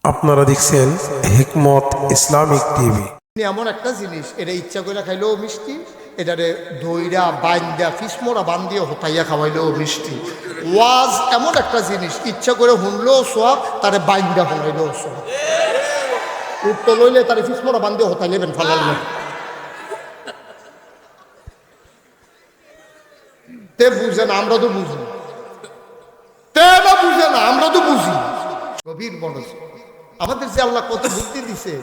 আপনারা দেখছেন হিকমত Islamic TV. এমন একটা জিনিস, এটা ইচ্ছা করে খাইলেও মিষ্টি, এটারে দইরা বাইন্দা ফিসমোরা বান্দিও হতাইয়া খাওয়াইলেও মিষ্টি। ওয়াজ এমন একটা জিনিস, ইচ্ছা করে শুনলেও সোয়াব, তারে বাইন্দা ফলাইলেও সোয়াব। উত্তর লইলে তারে ফিসমোরা বান্দিও হতাইলেবেন ফলাইলেন। তে বুঝে না, আমরা তো বুঝি। তে না বুঝে না, আমরা তো বুঝি। গভীর মনোজ আমাদের যে আল্লাহ কত বুদ্ধি দিছে,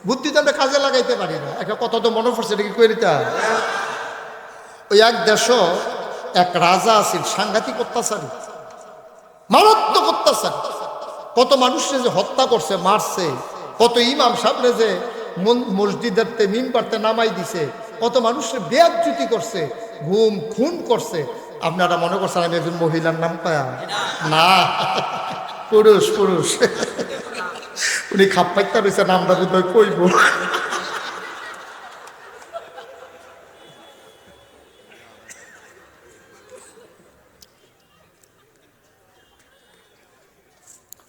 বুদ্ধি তো আমরা কাজে লাগাইতে পারি না। একটা কথা তো মনে পড়ছে, এটা কি করে দিতা? ওই এক দেশ এক রাজা আছেন, সাংঘাতিক অত্যাচারী, মারাত্মক অত্যাচার। কত মানুষকে যে হত্যা করছে, মারছে, কত ইমাম সামনে যে মসজিদের মিম্বারতে নামাই দিছে, কত মানুষের বেয়াজ্জুতি করছে, ঘুম খুন করছে। আপনারা মনে করছেন আমি একজন মহিলার নাম পায়া? না, পুরুষ পুরুষ। উনি খাপ পাইতে রয়েছে, নামটা যদি কইব।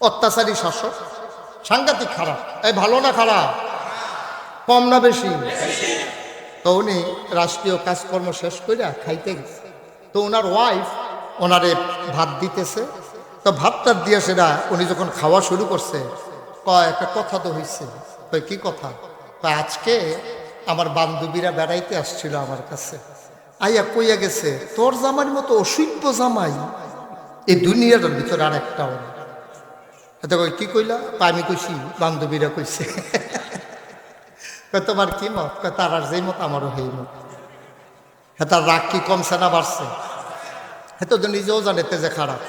অত্যাচারী শাসক, সাংঘাতিক খারাপ। এই ভালো না খারাপ? কম না বেশি? তো উনি রাষ্ট্রীয় কাজকর্ম শেষ করে খাইতে গেছে। তো ওনার ওয়াইফ ওনারে ভাত দিতেছে। তো ভাতটা দিয়ে সেটা উনি যখন খাওয়া শুরু করছে, কয় একটা কথা তো হয়েছে। কয় কি কথা? কয় আজকে আমার বান্ধবীরা বেড়াইতে আসছিল আমার কাছে, আইয়া কইয়া গেছে তোর জামাইয়ের মতো অসভ্য জামাই এই দুনিয়াটার ভিতরে আর একটাও না। এটা কই কি কইলা? আমি কইছি বান্ধবীরা কইছে। তোমার কি মত? তার আর যেই মত আমারও সেই মত। হ্যাঁ, তার রাগ কি কমছে না বাড়ছে? হ্যাঁ, তো নিজেও জানেতে যে খারাপ।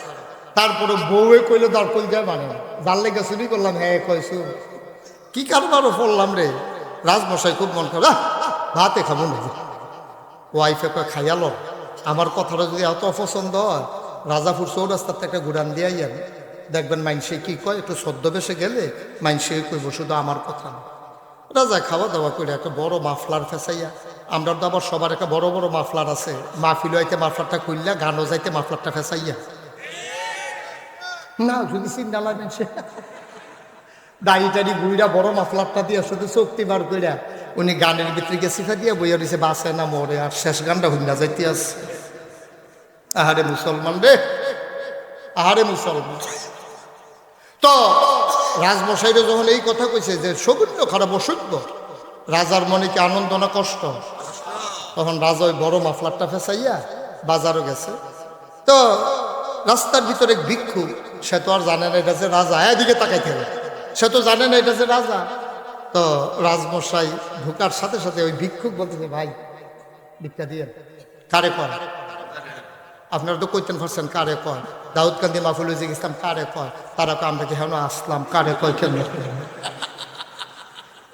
তারপরে বউয়ে কইলে তার কই যায় মানে জাল লেগে চুরি করলাম। হ্যাঁ কইছু কি কারবারও পড়লাম রে। রাজমশাই খুব মন করে ভাতে খাবো না। ওয়াইফে কয় খাইয়ালো, আমার কথাটা যদি এত অপছন্দ হয়, রাজাপুর চৌরাস্তার একটা ঘুরান দিয়ে আইয়ান, দেখবেন মাইনসে কি কয়, একটু ছদ্মবেশে গেলে মাইনসে কইব শুধু আমার কথা না। রাজা খাওয়া দাওয়া করে একটা বড় মাফলার ফেসাইয়া, আমরা তো আবার সবার একটা বড় বড় মাফলার আছে, মাহফিল হইতে মাফলারটা খুললা, গানও যাইতে মাফলারটা ফেসাইয়া না যদি চিন্তা লাগবেন সে দাড়ি টাড়ি বুড়িরা বড় মাফলারটা দিয়ে শুধু শক্তি বার কইরা উনি গানের ভিতরে গিয়ে শিখা দিয়ে বইয়া দিছে বাসে না মরে, আর শেষ গানটা হুন্ডা যাইতে আছে। আহারে মুসলমান রে, আহারে মুসলমান। তো রাজমশাইরে যখন এই কথা কইছে যে সগুণ্য খারাপ অসভ্য, রাজার মনে কি আনন্দ না কষ্ট? তখন রাজা ওই বড় মাফলারটা ফেসাইয়া বাজারও গেছে। তো রাস্তার ভিতরে ভিক্ষু, সে তো আর জানে না এটা যে রাজা, এদিকে তাকাইতে হবে, সে তো জানে না এটা যে রাজা। তো রাজমশাই ঢুকার সাথে সাথে ওই ভিক্ষুক বলতেছে ভাই ভিক্ষা দিয়ে। কারে কয়? আপনারা তো কইতেন পারছেন কারে কয়? দাউদকান্দি মাহফিল হয়ে গেছিলাম, কারে কয়? তারা কয় আমরা কি হেন আসলাম, কারে কয় কেন?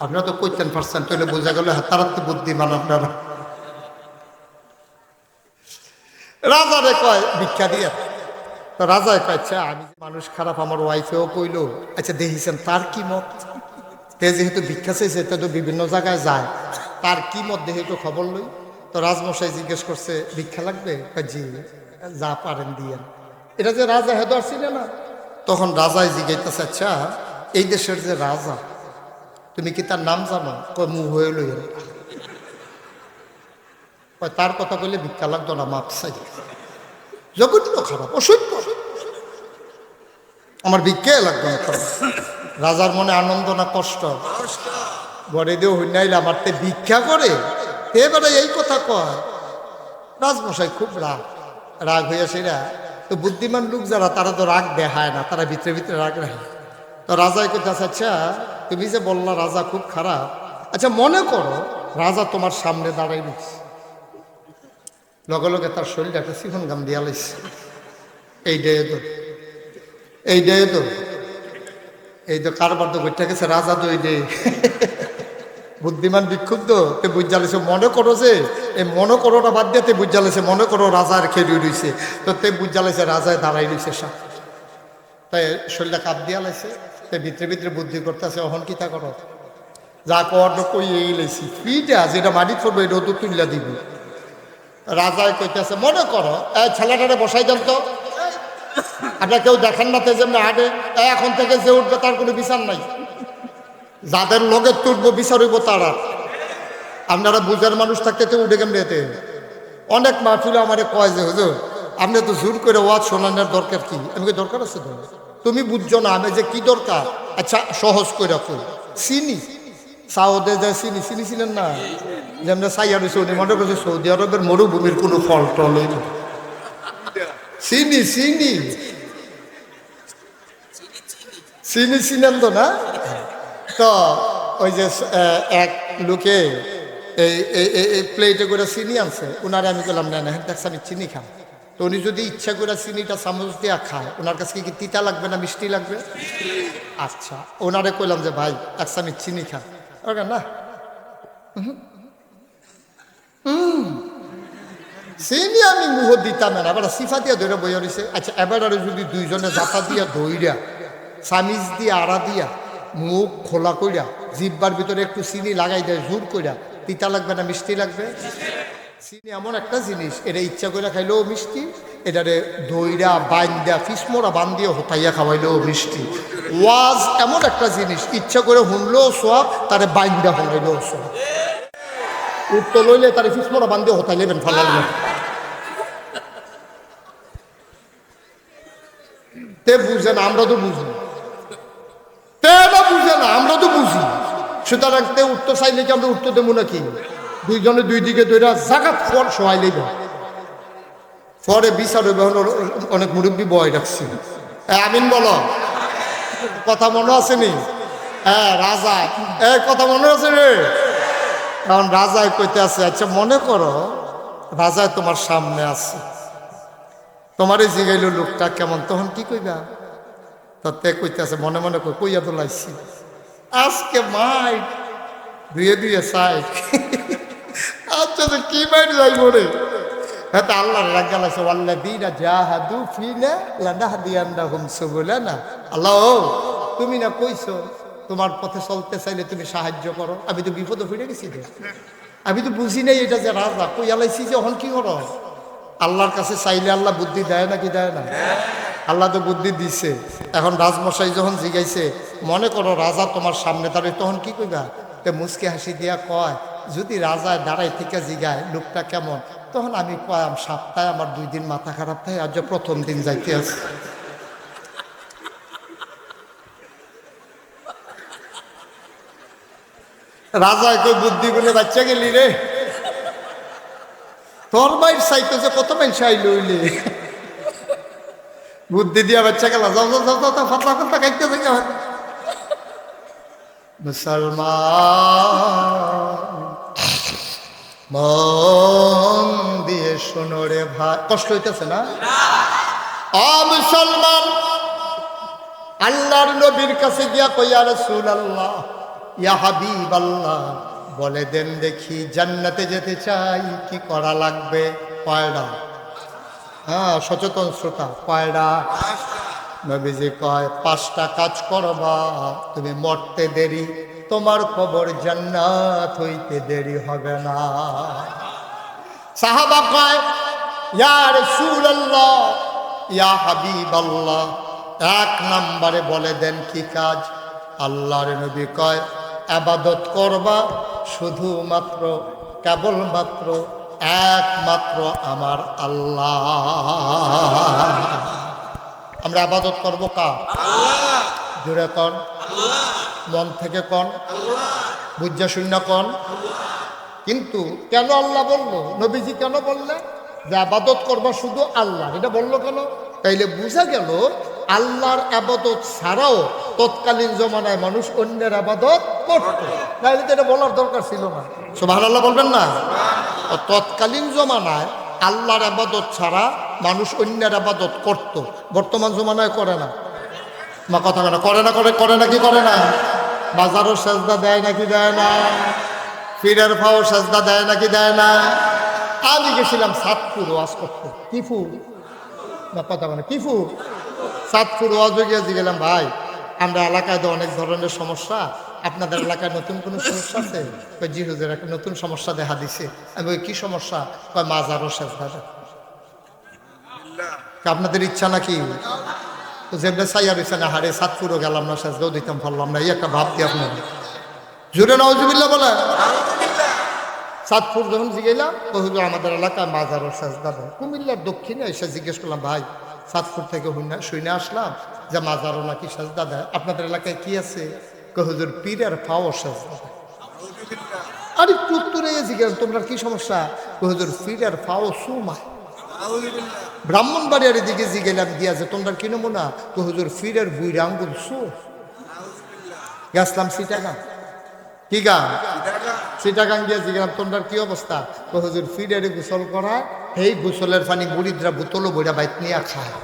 আপনারা তো কইতেন পারছেন, তাহলে বোঝা গেল তারা তো বুদ্ধিমান আপনারা। রাজারে কয় ভিক্ষা দিয়ে। তো রাজায় কয় আচ্ছা আমি মানুষ খারাপ, আমার ওয়াইফেও কইল, আচ্ছা দেখিছেন তার কি মত? তে যেহেতু ভিক্ষা চাইছে, তে তো বিভিন্ন জায়গায় যায়, তার কি মত দেখে একটু খবর লই। তো রাজমশাই জিজ্ঞেস করছে ভিক্ষা লাগবে? জি, যা পারেন দিয়েন। এটা যে রাজা হেদর ছিল না, তখন রাজায় জিজ্ঞাসা আচ্ছা এই দেশের যে রাজা, তুমি কি তার নাম জানো? মুখ হয়ে লই। তার কথা বললে ভিক্ষা লাগতো না, মাপ চাই। জগৎ খারাপ অসভ্য, আমার ভিক্ষা লাগতো না। রাজার মনে আনন্দ না কষ্ট? ঘরে দিয়েও হইনাইলে আমার তে ভিক্ষা করে এবারে এই কথা কয়। রাজমশাই খুব রাগ হইয়া সেরা। তো বুদ্ধিমান লোক যারা, তারা তো রাগ দেখায় না, তারা ভিতরে ভিতরে রাগ রাখে। তো রাজাই কইতেছে আচ্ছা তুমি যে বললা রাজা খুব খারাপ, আচ্ছা মনে করো রাজা তোমার সামনে দাঁড়াই দিচ্ছে, লগে লগে তার শরীরে একটা সিফন গাম দিয়া লাইছে, এই ডেয়ে তো এই ডেয়ে তো এই তো কারবার তো বইটা গেছে, রাজা তো এই ডে। বুদ্ধিমান বিক্ষুব্ধ তে বুঝালেছে মনে করো যে এই মনে করোটা বাদ দিয়ে তে বুঝালেছে মনে করো রাজার খেয়ে রইছে। তো তে বুঝালেছে রাজায় দাঁড়াই রইছে সাপ, তাই শরীরটা কাপ দিয়া লাইছে। তে ভিতরে ভিতরে বুদ্ধি করতেছে অহন কিতা করো, যা কর কই এই লাইছি ফিটা যেটা মাটি করবো এটা তো তুলিয়া দিব। রাজায় কইতেছে মনে করো ছেলেটারে বসাই দেন তো, আপনার কেউ দেখেন না তেজেমনি হাটে এখন থেকে যে উঠবে তার কোনো বিচার নাই, যাদের লগে তুটবো বিচার হইব তারা। আপনারা বুঝার মানুষ থাকতে তো উঠে কেমন এতে অনেক মাহফিলে আমারে কয় যে হুজুর আপনি তো জোর করে ওয়াজ শোনানোর দরকার কি? আমি কি দরকার আছে তো? তুমি বুঝছো না আমি যে কি দরকার। আচ্ছা সহজ করে রাখো, চিনি সাউদে যায় চিনি চিনি ছিলেন না, যেমন সাইয়া রয়েছে উনি মনে করছে সৌদি আরবের মরুভূমির কোনো ফল টল হইল। চিনি চিনি চিনি চিনেন তো না? তো ওই যে এক লোকে এই প্লেটে করে চিনি আনছে, ওনারে আমি বললাম না না দেখছি আমি চিনি খাম। তো উনি যদি ইচ্ছা করে চিনিটা চামচ দিয়ে খায় ওনার কাছে কি তিতা লাগবে না মিষ্টি লাগবে? আচ্ছা ওনারে কইলাম যে ভাই এক চামচ চিনি খা, ওকে না চিনি আমি মুহ দিতাম না, এবার সিফা দিয়া ধরে বইয়া রয়েছে। আচ্ছা এবার যদি দুইজনে জাতা দিয়া ধইরা চামিচ দিয়া আড়া দিয়া মুখ খোলা কইরা জিব্বার ভিতরে একটু চিনি লাগাই দেয় জোর কইরা, তিতা লাগবে না মিষ্টি লাগবে? চিনি এমন একটা জিনিস, এটা ইচ্ছা করে খাইলেও মিষ্টি, এটারে দইরা বান্ধা ফিসমোরা বান্ধিয়ে হতাইয়া খাওয়াইলেও মিষ্টি। ওয়াজ এমন একটা জিনিস, ইচ্ছা করে শুনলেও সোয়াব, তারে বান্ধা হলাইলেও সোয়াব। উত্তর লইলে তারে ফিসমোরা বান্ধিয়ে হতাইলেবেন ফালাইলেন। তে বুঝে না, আমরা তো বুঝি, তে না বুঝে না, আমরা তো বুঝি। সুতরাং তে উত্তর চাইলে কি আমরা উত্তর দেবো নাকি? দুইজনে দুই দিকে দইরা জাগাত ফল সহাই লইব, পরে বিচার হইবে। অনেক মুরব্বী বয় রাখছি, আমিন বলো। কথা মনে আছে নি? হ্যাঁ রাজা কথা মনে আছে রে? এখন রাজায় কইতে আছে, আচ্ছা মনে করো রাজায় তোমার সামনে আছে, তোমারই জিগাইল লোকটা কেমন, তখন কি কইবা? তে কইতে আছে মনে মনে কইয়া তো লাইছি আজকে মাই দুয়ে দুয়ে সাইড। আচ্ছা তো কি মাইট যাইব রে? হ্যাঁ তা আল্লাহ রাজ্ঞা লাগছে ওয়াল্লাযীনা জাহাদু ফীনা লানাহদিয়ান্নাহুম সুবুলানা। আল্লাহ তুমি না কইছো তোমার পথে চলতে চাইলে তুমি সাহায্য করো, আমি তো বিপদে পড়ে গেছি রে, আমি তো বুঝি নাই এটা যে রাজা কইয়া লাইছি যে এখন কি করো? আল্লাহর কাছে চাইলে আল্লাহ বুদ্ধি দেয় নাকি দেয় না? আল্লাহ তো বুদ্ধি দিছে। এখন রাজমশাই যখন জিগাইছে মনে করো রাজা তোমার সামনে দাঁড়ায়, তখন কি কইবা? তে মুচকি হাসি দিয়া কয়, যদি রাজায় দাঁড়াই থেকে জিগায় লোকটা কেমন, তখন আমি কয়াম সপ্তাহে আমার 2 দিন মাথা খারাপ থাকে, আজ প্রথম দিন যাইতে আছে। রাজায় কই বুদ্ধি গুলো বাচ্চা গেলি রে, তোর বাইর চাইতো যে কত মাইল চাইল হইলে বুদ্ধি দিয়া বাচ্চা গেল, যাও যাও যাও যাও ফাতলা ফাতলা খাইতে থেকে। মুসলমান মন দিয়ে শোনো রে ভাই, কষ্ট হইতেছে না? মুসলমান আল্লাহর নবীর কাছে গিয়া কইয়া রাসূলুল্লাহ ইয়া হাবিবাল্লাহ বলে দেন দেখি জান্নাতে যেতে চাই কি করা লাগবে? কয়টা? হ্যাঁ সচেতন শ্রোতা, কয়টা? নবীজি কয় 5টা কাজ করবা, তুমি মরতে দেরি, তোমার কবর জান্নাত হইতে দেরি হবে না। সাহাবা কয় ইয়া রাসূলুল্লাহ ইয়া হাবিবাল্লাহ 1 নম্বরে বলে দেন কি কাজ? আল্লাহর নবী কয় ইবাদত করবা শুধুমাত্র কেবলমাত্র একমাত্র আমার আল্লাহ। আমরা ইবাদত করবো কার? আল্লাহ। জোরে কোন আল্লাহ, মন থেকে কোন আল্লাহ, বুঝা শূন্য কোন আল্লাহ। কিন্তু কেন আল্লাহ বললো? নবীজি কেন বললেন যে ইবাদত করবা শুধু আল্লাহ? এটা বললো কেন? তাইলে বুঝা গেল আল্লাহর ইবাদত ছাড়াও তৎকালীন জমানায় মানুষ অন্যের ইবাদত করত, তাইলে তো এটা বলার দরকার ছিল না। সুবহানাল্লাহ বলবেন না? তৎকালীন জমানায় আল্লাহর ইবাদত ছাড়া মানুষ অন্যের ইবাদত করত, বর্তমান জমানায় করে না। মা কথা বলে করে না, করে না কি করে না? বাজারও সেজদা দেয় নাকি দেয় না? পীরের ফাও সেজদা দেয় নাকি দেয় না? আমি গেছিলাম সাতপুর ওয়াজ করতে, কিফু না কথা বলে কিফু সাতপুর ওয়াজ গিয়ে গেলাম ভাই আমরা এলাকায় তো অনেক ধরনের সমস্যা, আপনাদের এলাকায় নতুন কোনো সমস্যা আছে? জি হুজুর একটা নতুন সমস্যা দেখা দিছে। আমি ওই কি সমস্যা? কয় মাজারও সেজদা দেয়। আপনাদের ইচ্ছা নাকি? তো যেমনি সাইয়া রয়েছে না, হারে সাতপুরও গেলাম না, শেষ দিতাম পারলাম না, এই একটা ভাবতি আপনার জুড়ে নওয়াজুবিল্লাহ বলে। সাতপুর যখন জিগেলাম তো হইল আমাদের এলাকায় মাজারও সেজদা দেয়। কুমিল্লার দক্ষিণে এসে জিজ্ঞেস করলাম, ভাই সাতপুর থেকে শুনে আসলাম যে মাজারও নাকি সেজদা দেয়, আপনাদের এলাকায় কি আছে? হুজুর পীরের পাও সেজদা দেয়। আর একটু উত্তরে জিজ্ঞেস, তোমরা কি সমস্যা? হুজুর পীরের পাও সুমায়। ব্রাহ্মণবাড়িয়ার দিকে জিগেলাম গিয়া যে তোমরা কি নমুনা? হুজুর পীরের বুইরা আঙ্গুল সু। গেছলাম সিটাগাং, কি গান? সিটাগাং গিয়ে জিগেলাম তোমরা কি অবস্থা? হুজুর পীরের গোসল করা, এই গোসলের পানি মুড়িদরা বোতলও বইরা বাইক নিয়ে খায়।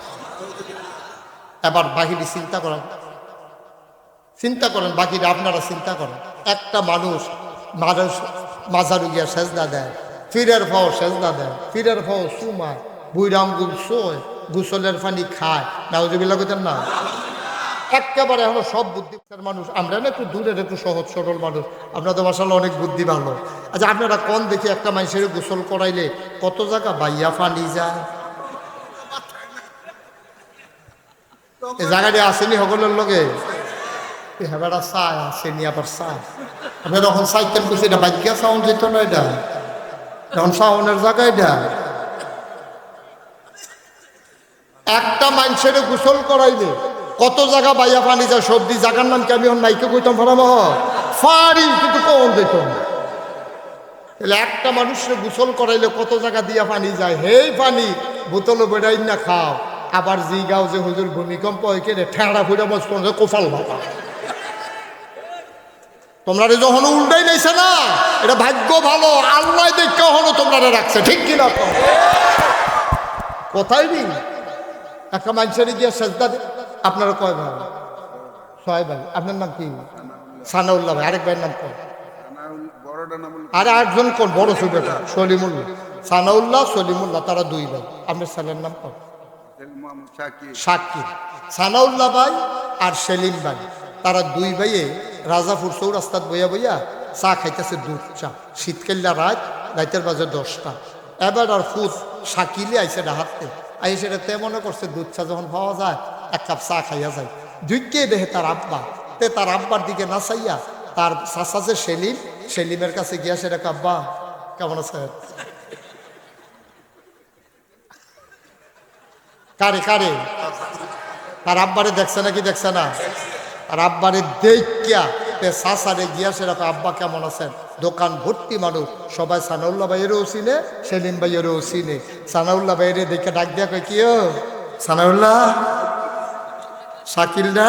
এবার বাহিরে চিন্তা করেন, বাকিরা আপনারা চিন্তা করেন। একটা মানুষ মাজারু গিয়া সেজদা দেয়, ফিরের ফাও সেজদা দেয়, ফিরের ফাও সুমায়, বুইরা আঙ্গুল সোয়, গোসলের পানি খায়, নাউজুবিল্লাহ কইতেন না? একেবারে এখনো সব বুদ্ধির মানুষ আমরা না, একটু দূরের একটু সহজ সরল মানুষ, আমরা তো মাশাআল্লাহ অনেক বুদ্ধি ভালো। আচ্ছা আপনারা কোন দেখি একটা মানুষের গোসল করাইলে কত জায়গা বাইয়া পানি যায়? এই জায়গাটি আসেনি সকলের লগে? হেবাটা চায় আসেনি, আবার চায়। আপনি যখন চাইতেন বুঝি এটা বাক্যা সাউন্ড যেত না, এটা যখন সাউন্ডের জায়গা এটা। একটা মানুষের গোসল করাইলে কত জায়গা বাইয়া পানি যায়? সর্দি জায়গার নাম কি আমি নাইকে কইতাম ফারাম ফারি, কিন্তু কোন যেত না। তাহলে একটা মানুষের গোসল করাইলে কত জায়গা দিয়া পানি যায়? হেই পানি বোতল বেড়াই না খাও। আবার জি গাও যে হুজুর ভূমিকম্প হয়েছে ঠেঁড়া ফুড়া মজ করে কোফাল বাবা। তোমরা যখন উল্টাই নিয়েছে না, এটা ভাগ্য ভালো, আল্লাহ দেখে হলো তোমরা রাখছে, ঠিক কিনা? কোথায় নি একটা মানুষের গিয়ে সেজদা। আপনারা কয় ভাই? ছয় ভাই। আপনার নাম কি? সানাউল্লাহ ভাই। আরেক ভাইয়ের নাম কয়? আর একজন কোন বড় ছোটটা? সলিমুল্লাহ। সানাউল্লাহ, সলিমুল্লাহ, তারা দুই ভাই। আপনার ছেলের নাম কয়? শাকির। সানাউল্লাহ ভাই আর সেলিম ভাই, তারা দুই ভাইয়ে রাজাপুর চৌরাস্তাত বইয়া বইয়া চা খাইতেছে, দুধ চা। শীতকাল্লা রাত, রাতের বাজে 10টা। এবার আর ফুট শাকিলে আইসে ডাহাতে আইসে তে মনে করছে দুধ চা যখন পাওয়া যায় এক কাপ চা খাইয়া যায়। দুইকে দেখে তার আব্বা, তার আব্বার দিকে না চাইয়া তার চাচা যে সেলিম, সেলিমের কাছে গিয়া সেটা, আব্বা কেমন আছে? কারে কারে? তার আব্বারে দেখছে নাকি দেখছে না? আর আব্বারে দেখিয়া চাচারে গিয়া সেরকম, আব্বা কেমন আছেন? দোকান ভর্তি মানুষ, সবাই সানাউল্লাহ ভাইয়েরও চিনে, সেলিম ভাইয়েরও চিনে। সানাউল্লাহ ভাইয়ের দেখে ডাক দিয়া কয়, কি ও সানাউল্লাহ, শাকিল না?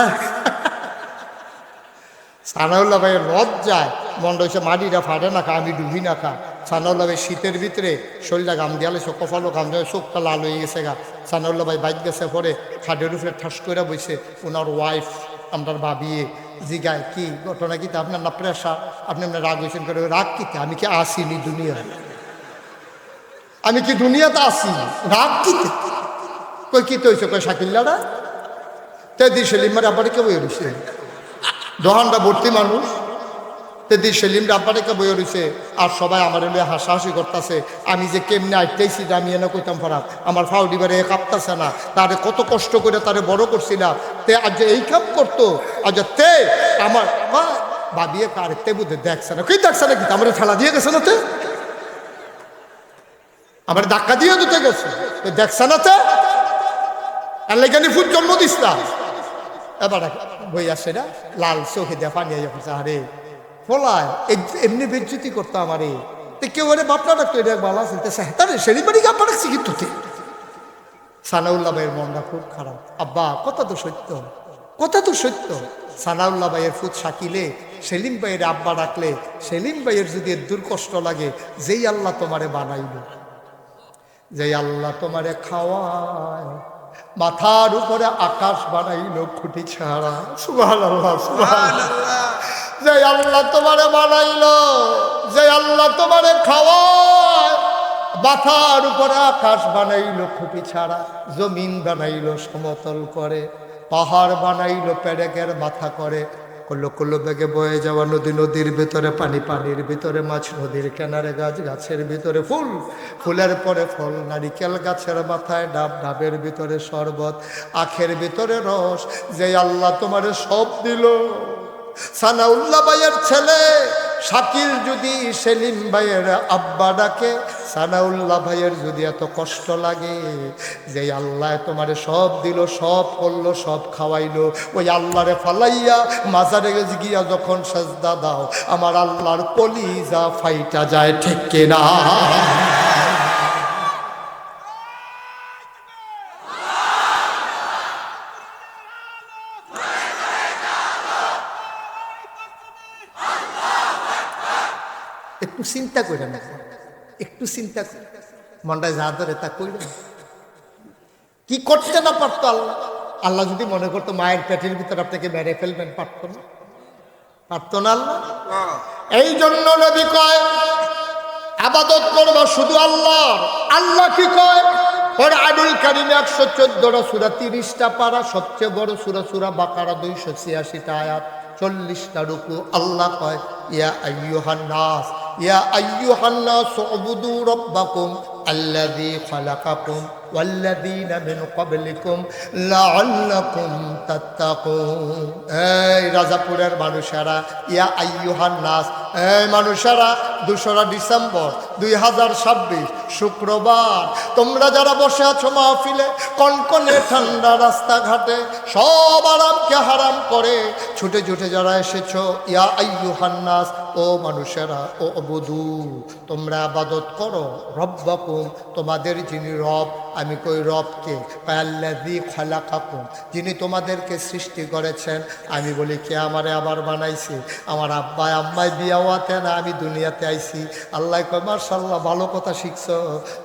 সানাউল্লাহ ভাইয়ের লজ্জায় মন্ড হয়েছে, মাটিটা ফাটে না খা, আমি ডুবি না খা। সানাউল্লাহ ভাই শীতের ভিতরে শরীরটা গাম দিয়ালে, কপালও গাম দেওয়া, চোখটা লাল হয়ে গেছে গা। সানাউল্লাহ ভাই বাইক গেছে পরে খাটের উপরে ঠাস করে বসে। ওনার ওয়াইফ আমার ভাবিয়ে জিগায়, কি ঘটনা? কি আপনার না প্রেশার? আপনি আপনার রাগ হয়েছেন করে? রাগ কিতে? আমি কি আসিনি দুনিয়ায়? আমি কি দুনিয়াতে আসি? রাগ কিতে? কই কি তো হয়েছে? কয় শাকিল্লারা তেদি সেলিমার আব্বারে কে বইয়ে রয়েছে, দোহানটা ভর্তি মানুষ। তেদি সেলিমরা আব্বারে কে বইয়ে রয়েছে। আর সবাই আমার এলে হাসাহাসি করতেছে। আমি যে কেমনে আইতেছি আমি এনে কইতাম ফারাক, আমার ফাউডিবারে কাঁপতেছে না। তারে কত কষ্ট করে তারে বড় করছিলাম, তে আজ যে এই কাম করতো, আজ তে আমার ভাবিয়ে কারে তে বুঝে দেখছে না। কি দেখছে না? কিন্তু আমার ঠেলা দিয়ে গেছে না, তে আমার ধাক্কা দিয়ে দিতে গেছে, দেখছে না? তে আল্লাহখানি ফুট জন্ম দিস না। এবার বই আসে না, লাল চোখে দিয়ে পানি আইয়া, আরে ফলায় এমনি বেজ্জুতি করতো আমারে। কেউ আরে বাপনা ডাকতো, এটা ভালো আছে তারে সেরি বাড়ি গাপা রাখছি। কিন্তু সানাউল্লাহ ভাইয়ের মনটা খুব খারাপ। আব্বা কথা তো সত্য, কথা তো সত্য। সানাউল্লাহ ভাইয়ের ফুট শাকিলে সেলিম ভাইয়ের আব্বা ডাকলে, সেলিম ভাইয়ের যদি দূর কষ্ট লাগে, যেই আল্লাহ তোমারে বানাইল, যেই আল্লাহ তোমারে খাওয়ায়, মাথার উপরে আকাশ বানাইল খুঁটি ছাড়া, সুবহানাল্লাহ সুবহানাল্লাহ। যে আল্লাহ তোমারে বানাইল, যে আল্লাহ তোমারে খাওয়ায়, মাথার উপরে আকাশ বানাইল খুঁটি ছাড়া, জমিন বানাইল সমতল করে, পাহাড় বানাইল পেরেকের মাথা করে, কল্লো কল্লো বেগে বয়ে যাওয়া নদী, নদীর ভিতরে পানি, পানির ভিতরে মাছ, নদীর কিনারে গাছ, গাছের ভিতরে ফুল, ফুলের পরে ফল, নারিকেল গাছের মাথায় ডাব, ডাবের ভিতরে শরবত, আখের ভিতরে রস। যে আল্লাহ তোমারে সব দিল, সানাউল্লাহ ভাইয়ের ছেলে শাকিল যদি সেলিম ভাইয়ের আব্বা ডাকে, সানাউল্লাহ ভাইয়ের যদি এত কষ্ট লাগে, যে আল্লাহ তোমারে সব দিল, সব করলো, সব খাওয়াইলো, ওই আল্লাহরে ফালাইয়া মাজারে গিয়া যখন সাজদা দাও, আমার আল্লাহর কলিজা ফাইটা যায়, ঠিক কিনা? একটু চিন্তা করে না, একটু চিন্তা করে মনটা যা ধরে তা কইল। কি করতে না পারতো আল্লাহ? আল্লাহ যদি মনে করতো মায়ের পেটের ভিতরে আপনাকে মেরে ফেলবেন, পারতো না? পারতো না আল্লাহ? এই জন্য নবী কয় আবাদত করবা শুধু আল্লাহ। আল্লাহ কি কয়? কোরআনুল কারীমে 114টা সূরা, 30টা পারা, সবচেয়ে বড় সূরা সূরা বাকারা, 286টা আয়াত, 40টা রুকু। আল্লাহ কয় ইয়া আইয়ুহান নাস, ইয়া আইয়ুহান নাস উবুদু রাব্বাকুম আল্লাযী খালাকাকুম ওয়াল্লাযীনা মিন ক্বাবলিকুম লাআল্লাকুম তাত্তাকুন। এই রাজাপুরের মানুষেরা, ইয়া আইয়ুহান নাস, এই মানুষেরা, 2রা ডিসেম্বর 2026 শুক্রবার, তোমরা যারা বসে আছো মাহফিলে, কনকনে ঠান্ডা রাস্তাঘাটে, সব আরামকে হারাম করে ছুটে ছুটে যারা এসেছো, ইয়া আইয়ুহান নাস, ও মানুষেরা, ও অবুদু, তোমরা আবাদত করো রব্বাকুম, তোমাদের যিনি রব। আমি কই রবকে? আল্লাযী খালাকাকুম, যিনি তোমাদেরকে সৃষ্টি করেছেন। আমি বলি কে আমারে আবার বানাইছে? আমার আব্বা আম্মাই বিয়া হওয়াতে না আমি দুনিয়াতে আইছি। আল্লাহ কয় মাশাআল্লাহ, ভালো কথা শিখছো,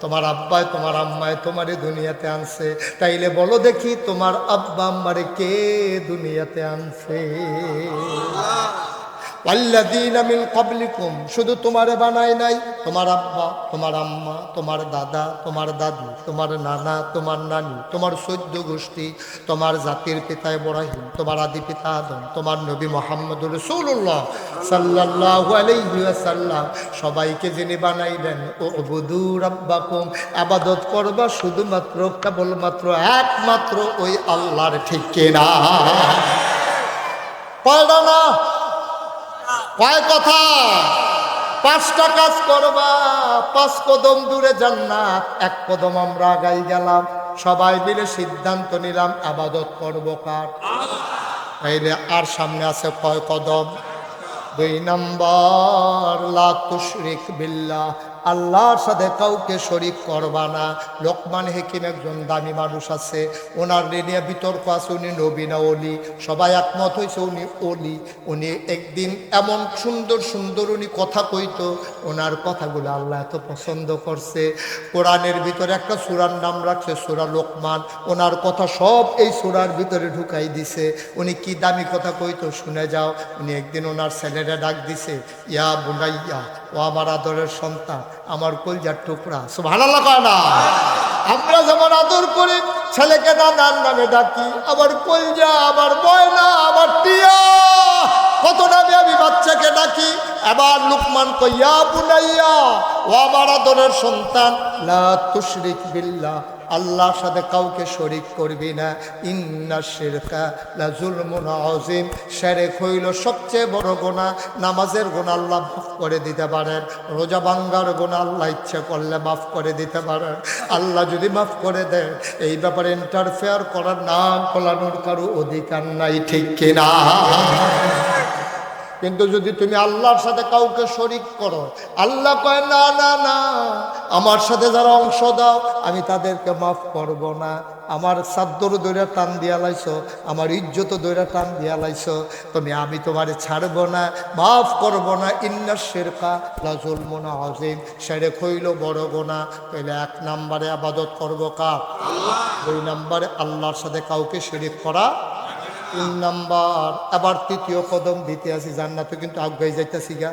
তোমার আব্বাই তোমার আম্মাই তোমারে দুনিয়াতে আনছে। তাইলে বলো দেখি তোমার আব্বা আম্মারে কে দুনিয়াতে আনছে? ওয়াল্লাযীনা মিন ক্বাবলিকুম, শুধু তোমারে বানায় নাই, তোমার আব্বা, তোমার আম্মা, তোমার দাদা, তোমার দাদু, তোমার নানা, তোমার নানি, তোমার 14 গোষ্ঠী, তোমার জাতির পিতা ইব্রাহিম, তোমার আদি পিতা আদম, তোমার নবী মুহাম্মদুর রাসূলুল্লাহ সাল্লাল্লাহু আলাইহি ওয়াসাল্লাম, সবাইকে যিনি বানাইলেন, ও উবুদু রাব্বাকুম, ইবাদত করবা শুধুমাত্র, কেবলমাত্র, একমাত্র ওই আল্লাহর, ঠিক কিনা? পড়া না কয় কথা? 5টা কাজ করবা, 5 কদম দূরে জান্নাত, 1 কদম আমরা আগাই গেলাম। সবাই মিলে সিদ্ধান্ত নিলাম আবাদত করব কার? তাইলে আর সামনে আছে কয় কদম? 2 নম্বর, লা তুশরিক বিল্লাহ, আল্লাহর সাথে কাউকে শরীক করবা না। লোকমান হাকিম একজন দামি মানুষ আছে, ওনার নিয়ে বিতর্ক আছে, উনি নবী না ওলি। সবাই একমত হয়েছে উনি ওলি। উনি একদিন এমন সুন্দর সুন্দর উনি কথা কইতো, ওনার কথাগুলো আল্লাহ এত পছন্দ করছে। কোরআনের ভিতরে একটা সূরার নাম রাখছে সূরা লোকমান, ওনার কথা সব এই সূরার ভিতরে ঢুকাই দিছে। উনি কি দামি কথা কইতো শুনে যাও। উনি একদিন ওনার ছেলেরা ডাক দিছে, ইয়া বুনাইয়া, ও আমার আদরের সন্তান, আমার কলজার টুকরা। সুবহানাল্লাহ কয় না? আমরা যেমন আদর করি, ছেলেকে নানার নামে ডাকি, আমার কলজা, আমার ময়না, আমার টিয়া, কত নামে আমি বাচ্চাকে ডাকি। এবার লুকমান কয়, ইয়া বুনাইয়া, ও আমার আদরের সন্তান, লা তুশরিক বিল্লাহ, আল্লাহর সাথে কাউকে শরীক করবি না। ইন্না শিরকা লা যুলমুন আযীম, শিরক হইল সবচেয়ে বড় গুনাহ। নামাজের গুনাহ আল্লাহ মাফ করে দিতে পারেন, রোজা ভাঙ্গার গুনাহ আল্লাহ ইচ্ছে করলে মাফ করে দিতে পারেন। আল্লাহ যদি মাফ করে দেয়, এই ব্যাপারে ইন্টারফেয়ার করার, নাম খোলানোর কারো অধিকার নাই, ঠিক কিনা? কিন্তু যদি তুমি আল্লাহর সাথে কাউকে শরীক করো, আল্লাহ কয় না না না, আমার সাথে যারা অংশ দাও আমি তাদেরকে মাফ করব না। আমার সাদ্দর দৈরা টান দিয়া লাইছো, আমার ইজ্জত দৈরা টান দিয়া লাইছো, তুমি আমি তোমারে ছাড়বো না, মাফ করব না। ইন্না শিরকা লা যুলমুন আযীম, শিরক হইল বড় গুনাহ। তাহলে 1 নম্বরে ইবাদত করব কার? আল্লাহ। 2 নম্বরে আল্লাহর সাথে কাউকে শরীক করা। 3 নম্বর, আবার 3য় কদম দিতে আসি, জান্নাতে কিন্তু আগাই যাইতেছি গা।